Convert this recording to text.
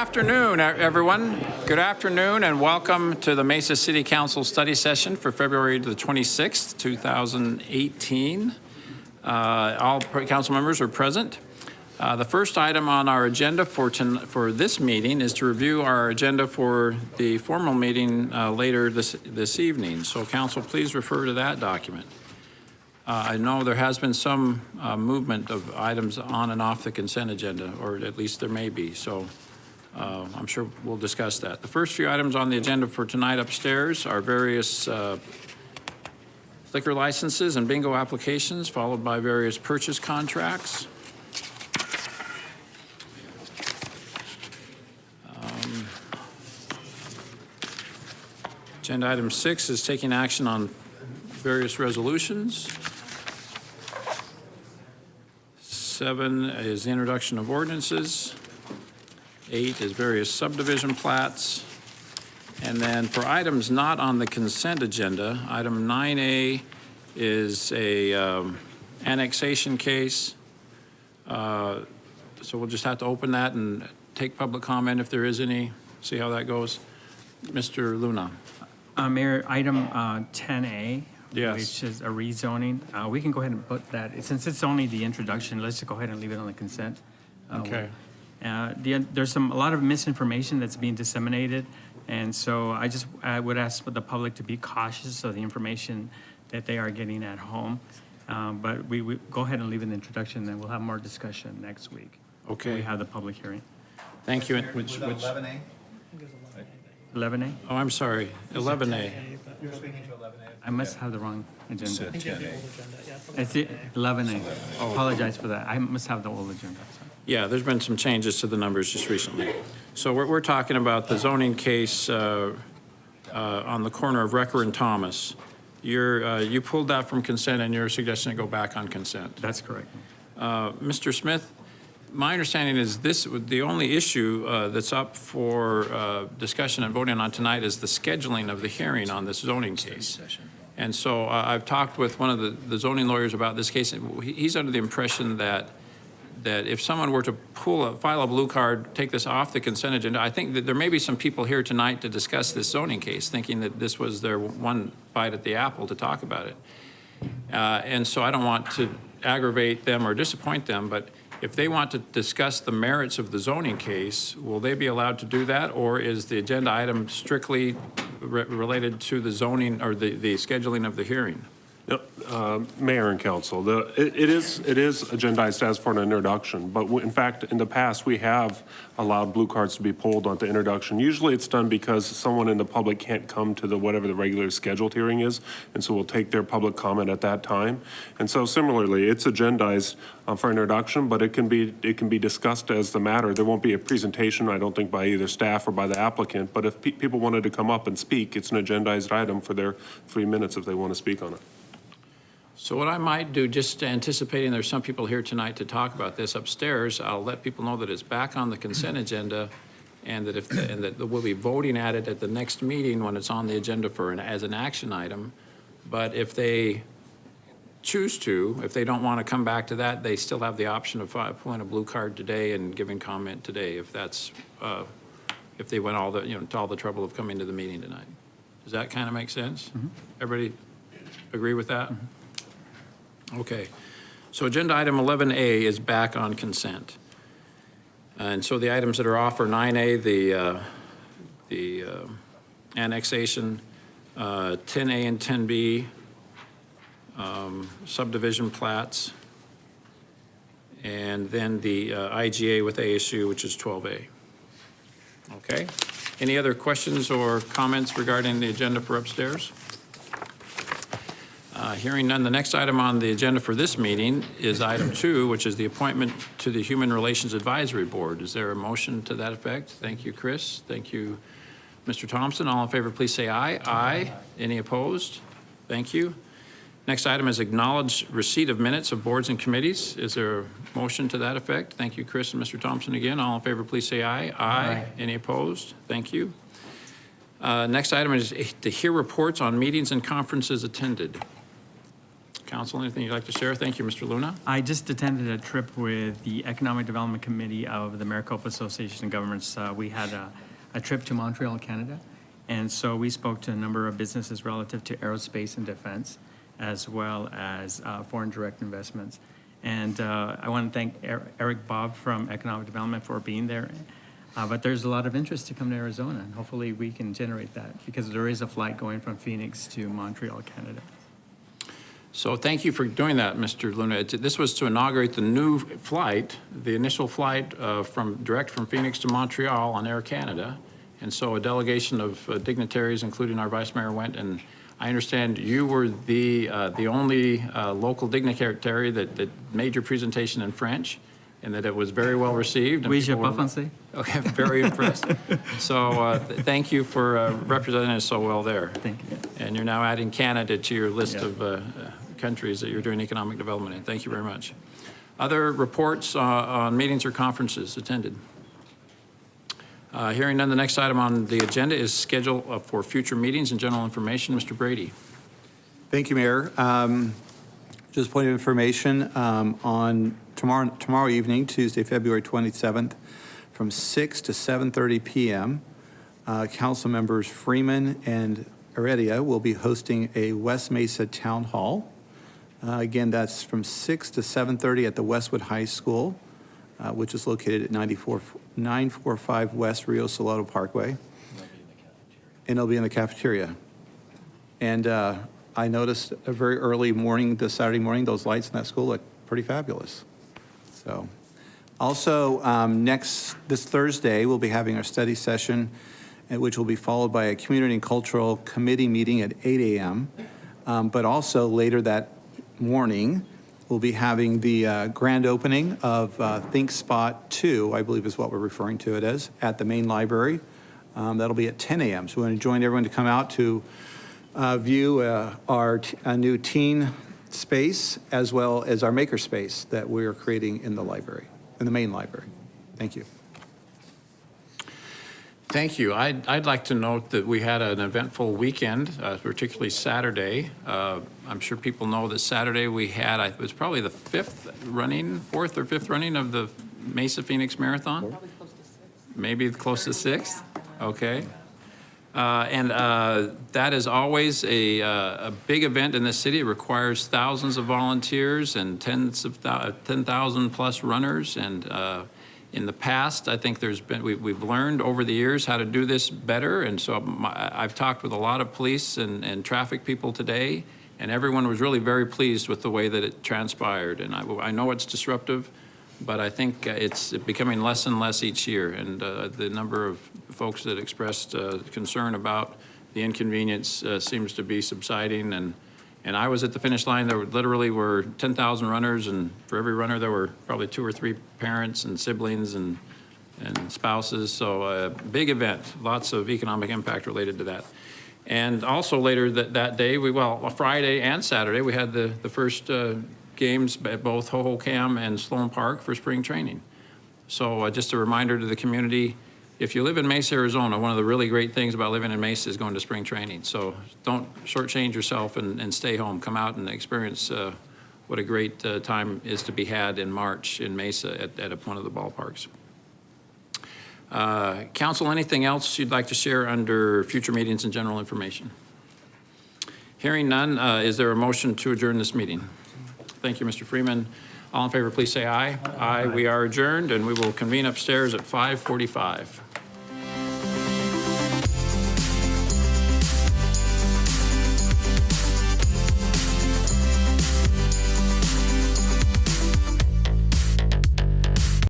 afternoon, everyone. Good afternoon, and welcome to the Mesa City Council study session for February the 26th, 2018. All council members are present. The first item on our agenda for this meeting is to review our agenda for the formal meeting later this evening. So, council, please refer to that document. I know there has been some movement of items on and off the consent agenda, or at least there may be. So. I'm sure we'll discuss that. The first few items on the agenda for tonight upstairs are various liquor licenses and bingo applications, followed by various purchase contracts. Agenda item 6 is taking action on various resolutions. 7 is the introduction of ordinances. 8 is various subdivision plats. And then for items not on the consent agenda, item 9A is a annexation case. So we'll just have to open that and take public comment if there is any, see how that goes. Mr. Luna. Mayor, item 10A, Yes. which is a rezoning. We can go ahead and put that, since it's only the introduction, let's just go ahead and leave it on the consent. Okay. There's a lot of misinformation that's being disseminated, and so I would ask the public to be cautious of the information that they are getting at home. But we go ahead and leave an introduction, and we'll have more discussion next week. Okay. We have the public hearing. Thank you. Was that 11A? 11A? Oh, I'm sorry, 11A. You're speaking to 11A? I must have the wrong agenda. Said 10A. It's 11A. Apologize for that. I must have the old agenda. Sorry. Yeah, there's been some changes to the numbers just recently. So we're talking about the zoning case on the corner of Recker and Thomas. You pulled that from consent, and you're suggesting it go back on consent. That's correct. Mr. Smith, my understanding is the only issue that's up for discussion and voting on tonight is the scheduling of the hearing on this zoning case. And so I've talked with one of the zoning lawyers about this case, and he's under the impression that if someone were to file a blue card, take this off the consent agenda, I think that there may be some people here tonight to discuss this zoning case, thinking that this was their one bite at the apple to talk about it. And so I don't want to aggravate them or disappoint them, but if they want to discuss the merits of the zoning case, will they be allowed to do that, or is the agenda item strictly related to the zoning or the scheduling of the hearing? Mayor and council, it is agendized as for an introduction, but in fact, in the past, we have allowed blue cards to be pulled on the introduction. Usually it's done because someone in the public can't come to whatever the regular scheduled hearing is, and so we'll take their public comment at that time. And so similarly, it's agendized for introduction, but it can be discussed as the matter. There won't be a presentation, I don't think, by either staff or by the applicant, but if people wanted to come up and speak, it's an agendized item for their 3 minutes if they want to speak on it. So what I might do, just anticipating there's some people here tonight to talk about this upstairs, I'll let people know that it's back on the consent agenda, and that we'll be voting at it at the next meeting when it's on the agenda as an action item. But if they choose to, if they don't want to come back to that, they still have the option of pulling a blue card today and giving comment today, if that's if they went to all the trouble of coming to the meeting tonight. Does that kind of make sense? Mm-hmm. Everybody agree with that? Mm-hmm. Okay, so agenda item 11A is back on consent. And so the items that are off are 9A, the annexation, 10A and 10B, subdivision plats, and then the IGA with ASU, which is 12A. Okay, any other questions or comments regarding the agenda for upstairs? Hearing none, the next item on the agenda for this meeting is item 2, which is the appointment to the Human Relations Advisory Board. Is there a motion to that effect? Thank you, Chris. Thank you, Mr. Thompson. All in favor, please say aye. Aye. Any opposed? Thank you. Next item is acknowledge receipt of minutes of boards and committees. Is there a motion to that effect? Thank you, Chris and Mr. Thompson again. All in favor, please say aye. Aye. Any opposed? Thank you. Next item is to hear reports on meetings and conferences attended. Council, anything you'd like to share? Thank you, Mr. Luna. I just attended a trip with the Economic Development Committee of the Maricopa Association of Governments. We had a trip to Montreal, Canada, and so we spoke to a number of businesses relative to aerospace and defense, as well as foreign direct investments. And I want to thank Eric Bob from Economic Development for being there. But there's a lot of interest to come to Arizona, and hopefully we can generate that, because there is a flight going from Phoenix to Montreal, Canada. So thank you for doing that, Mr. Luna. This was to inaugurate the new flight, the initial flight direct from Phoenix to Montreal on Air Canada. And so a delegation of dignitaries, including our Vice Mayor, went, and I understand you were the only local dignitary that made your presentation in French, and that it was very well received. Oui, je parle français. Okay, very impressed. So thank you for representing us so well there. Thank you. And you're now adding Canada to your list Yeah. of countries that you're doing economic development in. Thank you very much. Other reports on meetings or conferences attended? Hearing none, the next item on the agenda is schedule for future meetings and general information. Mr. Brady. Thank you, Mayor. Just a point of information, on tomorrow evening, Tuesday, February 27th, from 6 to 7:30 p.m., council members Freeman and Heredia will be hosting a West Mesa Town Hall. Again, that's from 6 to 7:30 at the Westwood High School, which is located at 945 West Rio Salado Parkway. And it'll be in the cafeteria. And I noticed a very early morning, this Saturday morning, those lights in that school look pretty fabulous. So, also, this Thursday, we'll be having our study session, which will be followed by a community and cultural committee meeting at 8 a.m. But also later that morning, we'll be having the grand opening of Think Spot 2, I believe is what we're referring to it as, at the main library. That'll be at 10 a.m. So we want to join everyone to come out to view our new teen space, as well as our maker space that we're creating in the library, in the main library. Thank you. Thank you. I'd like to note that we had an eventful weekend, particularly Saturday. I'm sure people know that Saturday we had, it was probably the fourth or fifth running of the Mesa Phoenix Marathon. Probably close to six. Maybe close to sixth? Okay. And that is always a big event in the city. It requires thousands of volunteers and 10,000 plus runners. And in the past, I think we've learned over the years how to do this better. And so I've talked with a lot of police and traffic people today, and everyone was really very pleased with the way that it transpired. And I know it's disruptive, but I think it's becoming less and less each year. And the number of folks that expressed concern about the inconvenience seems to be subsiding. And I was at the finish line. There literally were 10,000 runners, and for every runner there were probably 2 or 3 parents and siblings and spouses. So a big event, lots of economic impact related to that. And also later that day, Friday and Saturday, we had the first games at both Hohokam and Sloan Park for spring training. So just a reminder to the community, if you live in Mesa, Arizona, one of the really great things about living in Mesa is going to spring training. So don't shortchange yourself and stay home. Come out and experience what a great time is to be had in March in Mesa at one of the ballparks. Council, anything else you'd like to share under future meetings and general information? Hearing none, is there a motion to adjourn this meeting? Thank you, Mr. Freeman. All in favor, please say aye. Aye. We are adjourned, and we will convene upstairs at 5:45.